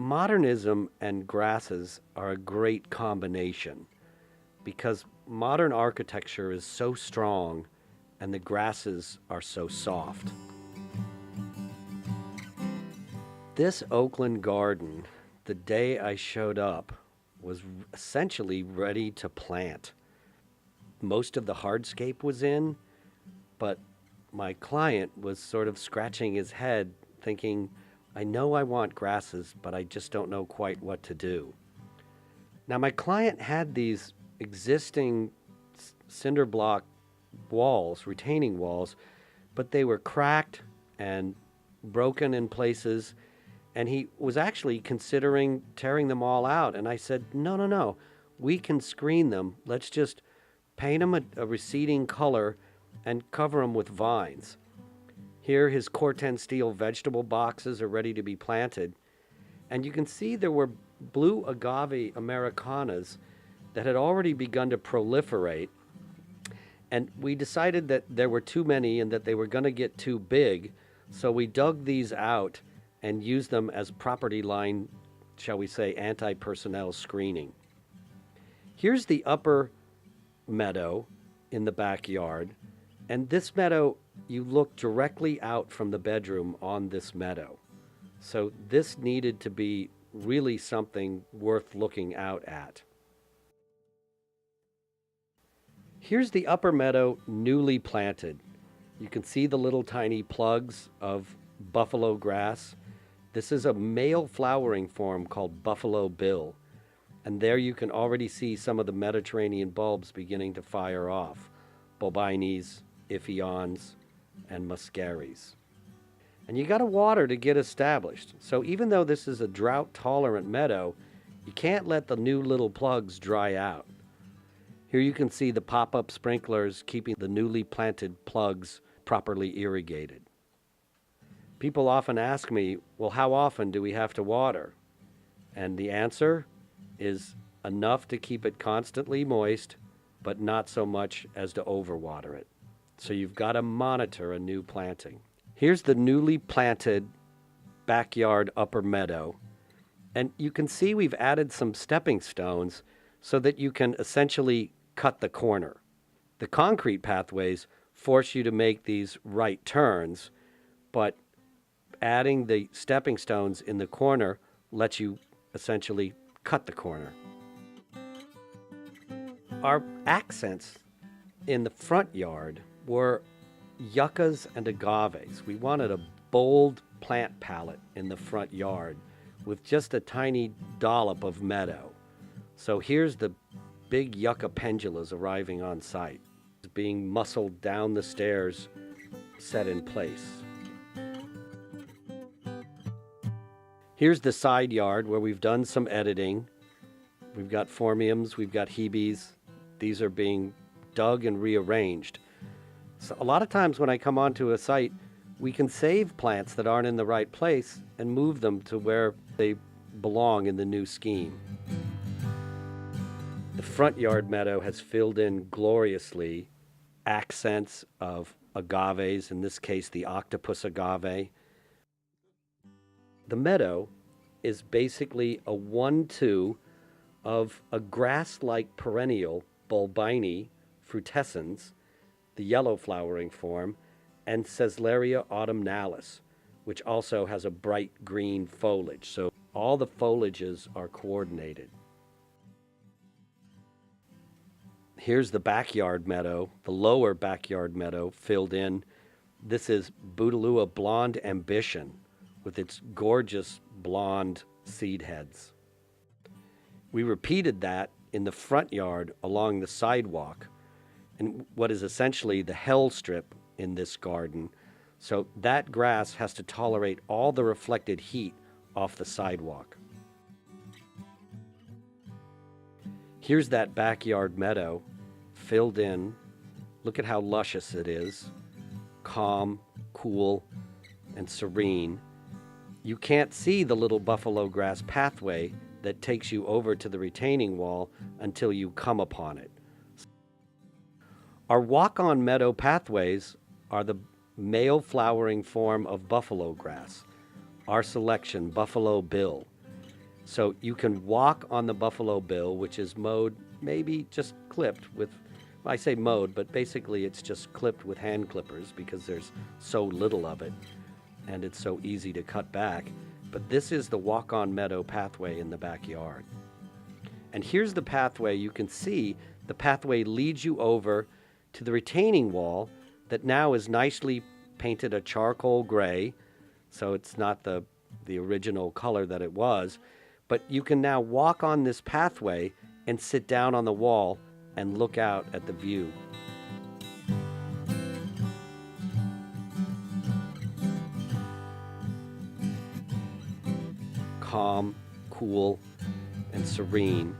Modernism and grasses are a great combination because modern architecture is so strong and the grasses are so soft. This Oakland garden, the day I showed up, was essentially ready to plant. Most of the hardscape was in, but my client was sort of scratching his head thinking, I know I want grasses, but I just don't know quite what to do. Now, my client had these existing cinder block walls, retaining walls, but they were cracked and broken in places, and he was actually considering tearing them all out. And I said, no, we can screen them. Let's just paint them a receding color and cover them with vines. Here, his Corten steel vegetable boxes are ready to be planted. And you can see there were blue agave Americanas that had already begun to proliferate. And we decided that there were too many and that they were going to get too big. So we dug these out and used them as property line, shall we say, anti-personnel screening. Here's the upper meadow in the backyard. And this meadow, you look directly out from the bedroom on this meadow. So this needed to be really something worth looking out at. Here's the upper meadow newly planted. You can see the little tiny plugs of buffalo grass. This is a male flowering form called Buffalo Bill. And there you can already see some of the Mediterranean bulbs beginning to fire off. Bulbines, Iphions, and Muscaries. And you got to water to get established. So even though this is a drought-tolerant meadow, you can't let the new little plugs dry out. Here you can see the pop-up sprinklers keeping the newly planted plugs properly irrigated. People often ask me, well, how often do we have to water? And the answer is enough to keep it constantly moist, but not so much as to overwater it. So you've got to monitor a new planting. Here's the newly planted backyard upper meadow. And you can see we've added some stepping stones so that you can essentially cut the corner. The concrete pathways force you to make these right turns, but adding the stepping stones in the corner lets you essentially cut the corner. Our accents in the front yard were yuccas and agaves. We wanted a bold plant palette in the front yard with just a tiny dollop of meadow. So here's the big yucca pendulas arriving on site, being muscled down the stairs, set in place. Here's the side yard where we've done some editing. We've got phormiums, we've got hebes. These are being dug and rearranged. So a lot of times when I come onto a site, we can save plants that aren't in the right place and move them to where they belong in the new scheme. The front yard meadow has filled in gloriously accents of agaves, in this case the octopus agave. The meadow is basically a 1-2 of a grass-like perennial Bulbini frutescens, the yellow flowering form, and Caeslaria autumnalis, which also has a bright green foliage. So all the foliages are coordinated. Here's the backyard meadow, the lower backyard meadow filled in. This is Bouteloua Blonde Ambition with its gorgeous blonde seed heads. We repeated that in the front yard along the sidewalk and what is essentially the hell strip in this garden. So that grass has to tolerate all the reflected heat off the sidewalk. Here's that backyard meadow filled in. Look at how luscious it is. Calm, cool, and serene. You can't see the little buffalo grass pathway that takes you over to the retaining wall until you come upon it. Our walk-on meadow pathways are the male flowering form of buffalo grass, our selection, Buffalo Bill. So you can walk on the Buffalo Bill, which is mowed, maybe just clipped with, I say mowed, but basically it's just clipped with hand clippers because there's so little of it and it's so easy to cut back. But this is the walk-on meadow pathway in the backyard. And here's the pathway. You can see the pathway leads you over to the retaining wall that now is nicely painted a charcoal gray. So it's not the original color that it was. But you can now walk on this pathway and sit down on the wall and look out at the view. Calm, cool, and serene